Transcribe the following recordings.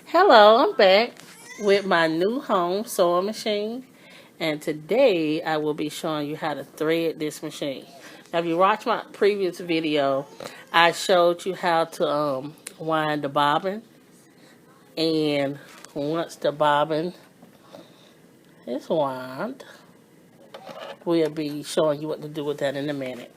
Hello, I'm back with my new home sewing machine, and today I will be showing you how to thread this machine. Now, if you watched my previous video, I showed you how to wind the bobbin, and once the bobbin is wound, we'll be showing you what to do with that in a minute.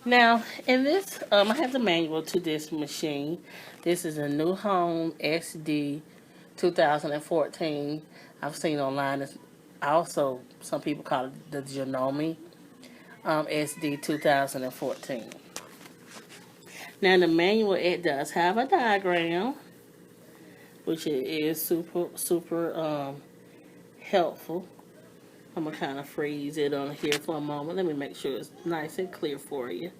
Now, in this, I have the manual to this machine. This is a New Home SD 2014. I've seen online. It's also, some people call it the Janome SD 2014. Now, in the manual, it does have a diagram, which is super helpful. I'm going to kind of freeze it on here for a moment. Let me make sure it's nice and clear for you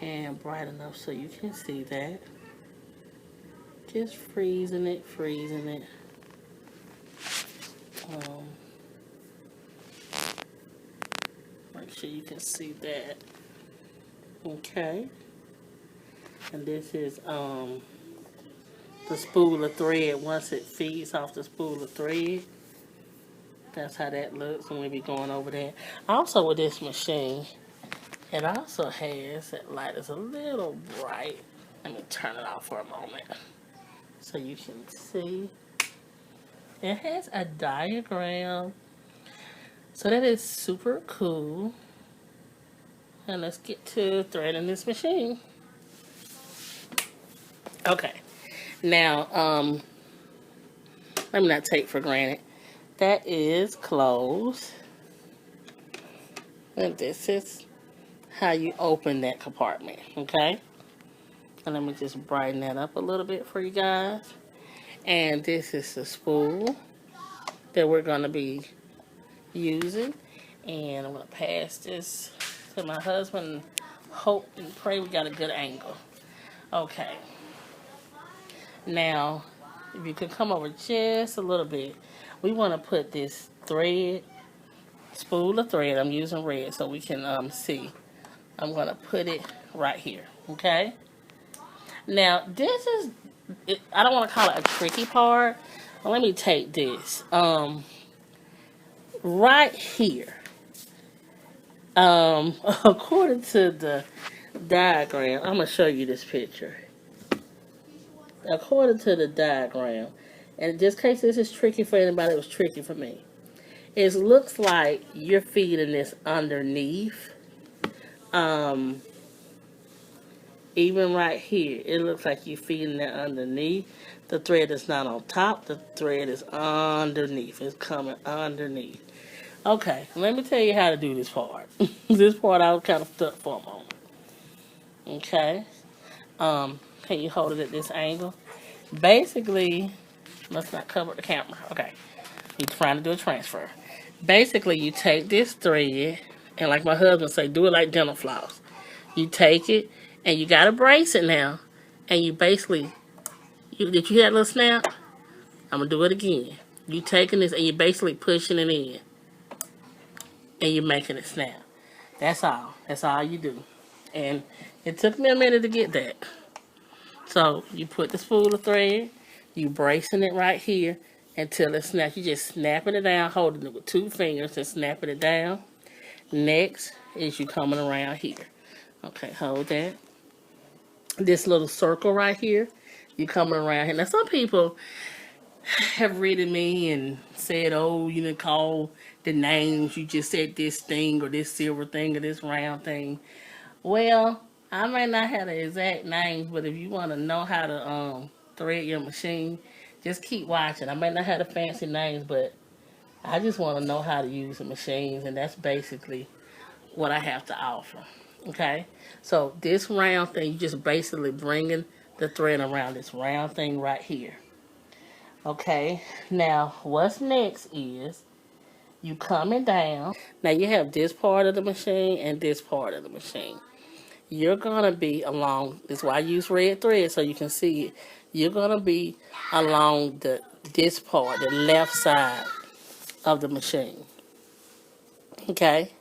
and bright enough so you can see that. Just freezing it. Make sure you can see that. Okay. And this is the spool of thread. Once it feeds off the spool of thread, that's how that looks when we be going over that. Also with this machine, it also has, that light is a little bright. Let me turn it off for a moment so you can see. It has a diagram. So that is super cool. And let's get to threading this machine. Okay. Now, let me not take for granted. That is closed. And this is how you open that compartment, okay? And let me just brighten that up a little bit for you guys. And this is the spool that we're going to be using. And I'm going to pass this to my husband. Hope and pray we got a good angle. Okay. Now, if you could come over just a little bit, we want to put this thread, spool of thread, I'm using red so we can see. I'm going to put it right here, okay? Now, this is, I don't want to call it a tricky part. Well, let me take this. Right here, according to the diagram, I'm going to show you this picture. According to the diagram, and just in case this is tricky for anybody, it was tricky for me. It looks like you're feeding this underneath. Even right here, it looks like you're feeding that underneath. The thread is not on top. The thread is underneath. It's coming underneath. Okay, let me tell you how to do this part. This part I was kind of stuck for a moment. Okay. Can you hold it at this angle? Basically, let's not cover the camera. Okay. You're trying to do a transfer. Basically, you take this thread, and like my husband say, do it like dental floss. You take it, and you gotta brace it now. And you basically, did you hear that little snap? I'm gonna do it again. You taking this, and you're basically pushing it in. And you're making it snap. That's all. That's all you do. And it took me a minute to get that. So you put the spool of thread, you bracing it right here until it snaps. You just snapping it down, holding it with 2 fingers and snapping it down. Next is you coming around here. Okay, hold that. This little circle right here, you coming around here. Now some people have written me and said, oh, you didn't call the names. You just said this thing or this silver thing or this round thing. Well, I may not have the exact names, but if you want to know how to thread your machine, just keep watching. I may not have the fancy names, but I just want to know how to use the machines, and that's basically what I have to offer. Okay? So this round thing, you just basically bringing the thread around this round thing right here. Okay? Now, what's next is you coming down. Now, you have this part of the machine and this part of the machine. You're gonna be along, that's why I use red thread so you can see it. You're gonna be along this part, the left side of the machine. Okay?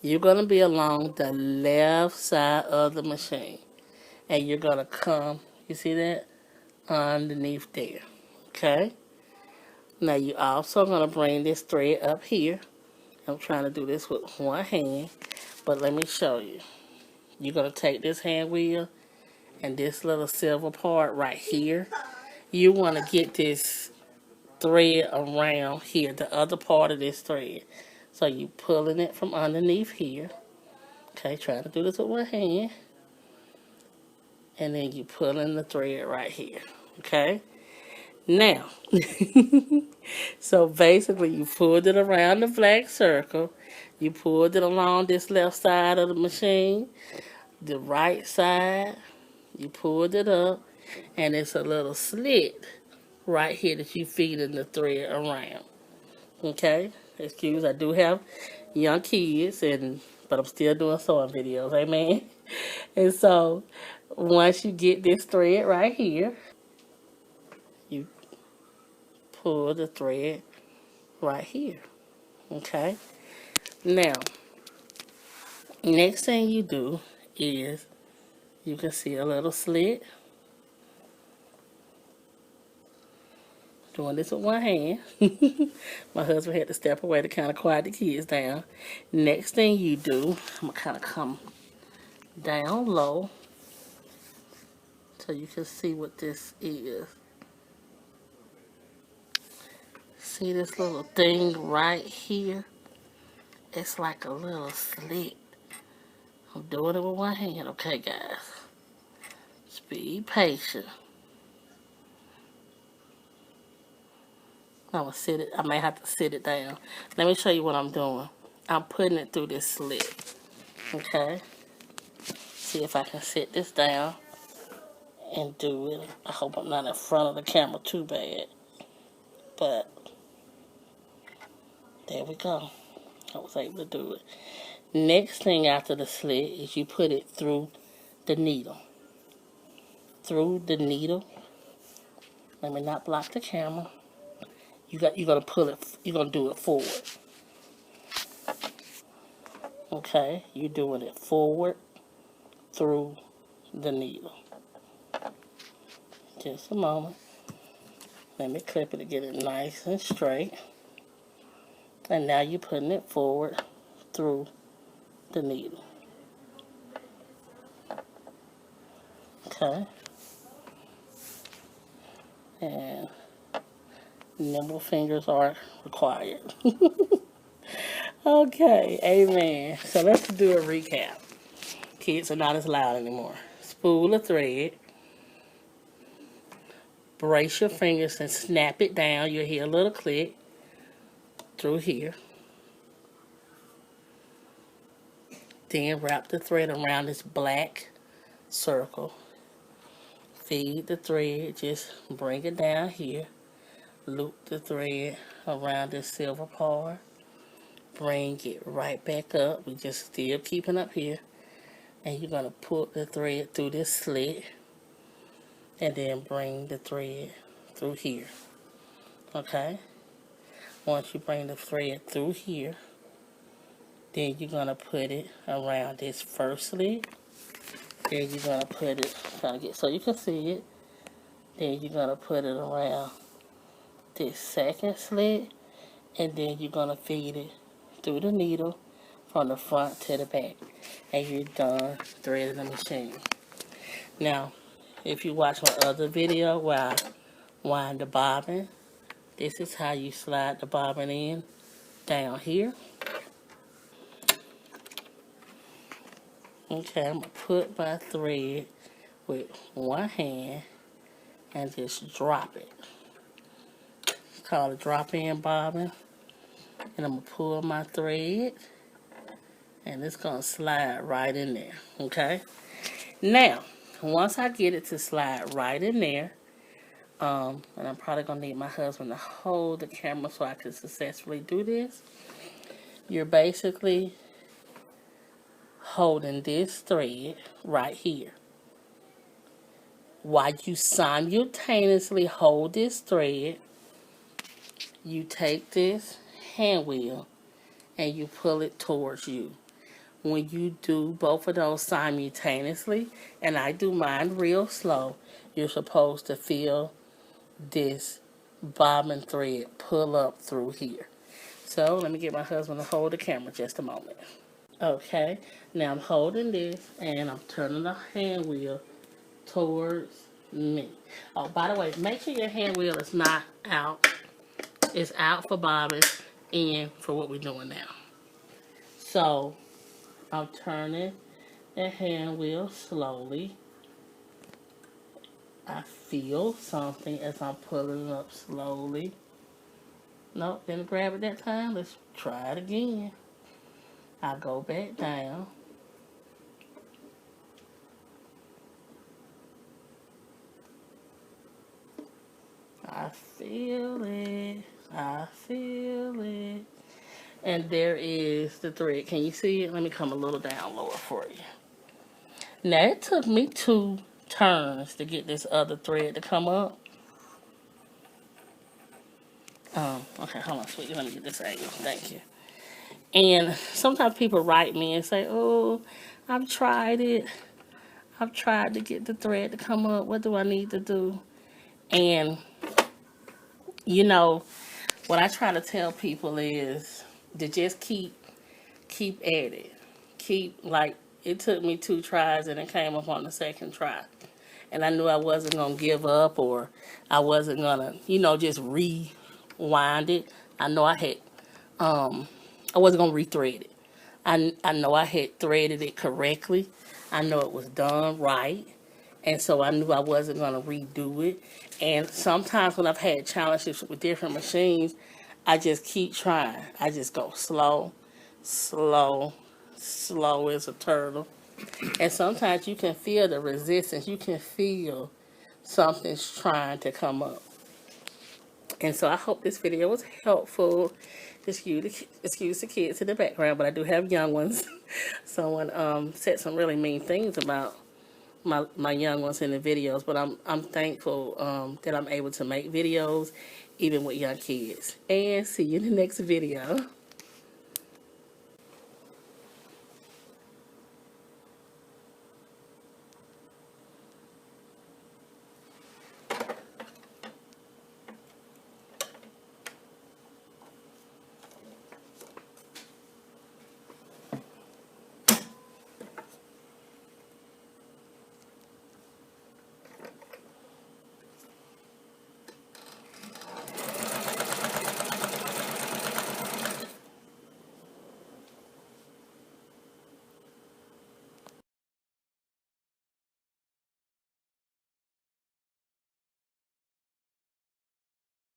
You're gonna be along the left side of the machine. And you're gonna come, you see that? underneath there. Okay? Now you also going to bring this thread up here. I'm trying to do this with one hand, but let me show you. You're going to take this hand wheel and this little silver part right here. You want to get this thread around here, the other part of this thread. So you pulling it from underneath here. Okay, trying to do this with one hand. And then you pulling the thread right here. Okay? Now, so basically you pulled it around the black circle. You pulled it along this left side of the machine. The right side, you pulled it up. And it's a little slit right here that you feeding the thread around. Okay? Excuse, I do have young kids, but I'm still doing sewing videos. Amen? And so, once you get this thread right here, you pull the thread right here. Okay? Now, next thing you do is, you can see a little slit. Doing this with one hand. My husband had to step away to kind of quiet the kids down. Next thing you do, I'm going to kind of come down low so you can see what this is. See this little thing right here? It's like a little slit. I'm doing it with one hand. Okay, guys. Just be patient. I'm gonna sit it. I may have to sit it down. Let me show you what I'm doing. I'm putting it through this slit. Okay. See if I can sit this down and do it. I hope I'm not in front of the camera too bad. But there we go. I was able to do it. Next thing after the slit is you put it through the needle. Through the needle. Let me not block the camera. You're gonna pull it. You're gonna do it forward. Okay, you're doing it forward through the needle. Just a moment. Let me clip it to get it nice and straight. And now you're putting it forward through the needle. Okay. And nimble fingers are required. Okay, amen. So let's do a recap. Kids are not as loud anymore. Spool a thread. Brace your fingers and snap it down. You'll hear a little click through here. Then wrap the thread around this black circle. Feed the thread. Just bring it down here. Loop the thread around this silver part. Bring it right back up. We just still keeping up here. And you're going to pull the thread through this slit. And then bring the thread through here. Okay? Once you bring the thread through here, then you're going to put it around this first slit. Then you're going to put it, trying to get so you can see it. Then you're going to put it around this second slit. And then you're going to feed it through the needle from the front to the back. And you're done threading the machine. Now, if you watch my other video where I wind the bobbin, this is how you slide the bobbin in down here. Okay, I'm going to put my thread with one hand and just drop it. It's called a drop-in bobbin. And I'm going to pull my thread. And it's going to slide right in there. Okay? Now, once I get it to slide right in there, and I'm probably going to need my husband to hold the camera so I can successfully do this. You're basically holding this thread right here. While you simultaneously hold this thread, you take this hand wheel and you pull it towards you. when you do both of those simultaneously, and I do mine real slow, you're supposed to feel this bobbin thread pull up through here. So let me get my husband to hold the camera just a moment. Okay, now I'm holding this and I'm turning the hand wheel towards me. Oh, by the way, make sure your hand wheel is not out. It's out for bobbin, in for what we're doing now. So I'm turning the hand wheel slowly. I feel something as I'm pulling it up slowly. Nope, didn't grab it that time. Let's try it again. I go back down. I feel it. I feel it. And there is the thread. Can you see it? Let me come a little down lower for you. Now, it took me 2 turns to get this other thread to come up. Okay, hold on, sweetie. Let me get this angle. Thank you. And sometimes people write me and say, oh, I've tried it. I've tried to get the thread to come up. What do I need to do? And, you know, what I try to tell people is to just keep at it. Like, it took me 2 tries and it came up on the second try. And I knew I wasn't going to give up, or I wasn't going to, you know, just rewind it. I know I had, I wasn't going to re-thread it. I know I had threaded it correctly. I know it was done right. And so I knew I wasn't going to redo it. And sometimes when I've had challenges with different machines, I just keep trying. I just go slow, slow, slow as a turtle. And sometimes you can feel the resistance. You can feel something's trying to come up. And so I hope this video was helpful. Excuse the kids in the background, but I do have young ones. Someone said some really mean things about my young ones in the videos, but I'm thankful that I'm able to make videos even with young kids. And see you in the next video.